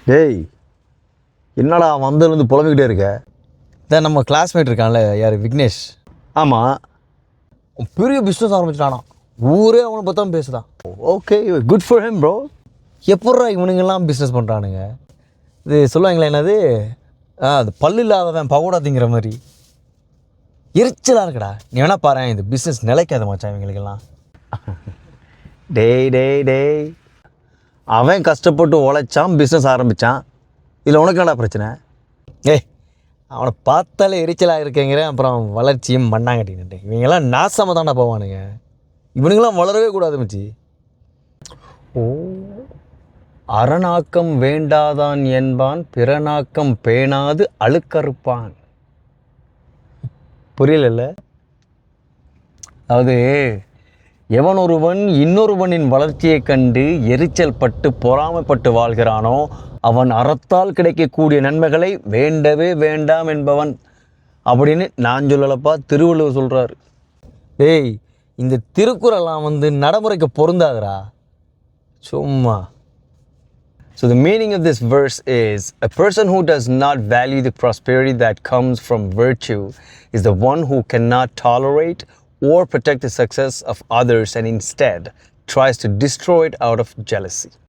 டேய், என்னடா வந்ததுலேருந்து புலம்பிக்கிட்டே இருக்க? இதான் நம்ம கிளாஸ்மேட் இருக்கான்ல, யார், விக்னேஷ். ஆமாம். பெரிய பிஸ்னஸ் ஆரம்பிச்சிட்டானா, ஊரே அவனை பார்த்தா பேசுதான். Okay, good for him bro. எப்பட்றா இவனுங்கெல்லாம் பிஸ்னஸ் பண்ணுறானுங்க? இது சொல்லுவாங்களே என்னது, அது பல்லு இல்லாதவன் பகோடா திங்கிற மாதிரி. எரிச்சலாக இருக்குடா. நீ வேணா பாரு, இந்த பிஸ்னஸ் நிலைக்காத மச்சான் இவங்களுக்கெல்லாம். டேய், அவன் கஷ்டப்பட்டு உழைச்சான், பிஸ்னஸ் ஆரம்பித்தான். இதில் உனக்கு என்னடா பிரச்சனை? ஏய், அவனை பார்த்தாலே எரிச்சலாக இருக்கேங்கிறேன். அப்புறம் வளர்ச்சியும் மண்ணாங்கட்டின்ட்டு இவங்கெல்லாம் நாசமாக தாண்டா போவானுங்க. இவனுங்களாம் வளரவே கூடாது மச்சி. ஓ, அரணாக்கம் வேண்டாதான் என்பான், பிறநாக்கம் பேணாது அழுக்கறுப்பான். புரியல. அதாவது, எவன் ஒருவன் இன்னொருவனின் வளர்ச்சியை கண்டு எரிச்சல் பட்டு பொறாமைப்பட்டு வாழ்கிறானோ அவன் அறத்தால் கிடைக்கக்கூடிய நன்மைகளை வேண்டவே வேண்டாம் என்பவன் அப்படின்னு நான் சொல்லலப்பா, திருவள்ளுவர் சொல்கிறார். ஏய், இந்த திருக்குறள்லாம் நடைமுறைக்கு பொருந்தாதுடா, சும்மா. So the meaning of this verse is, a person who does not value the prosperity that comes from virtue is the one who cannot tolerate or protect the success of others and instead tries to destroy it out of jealousy.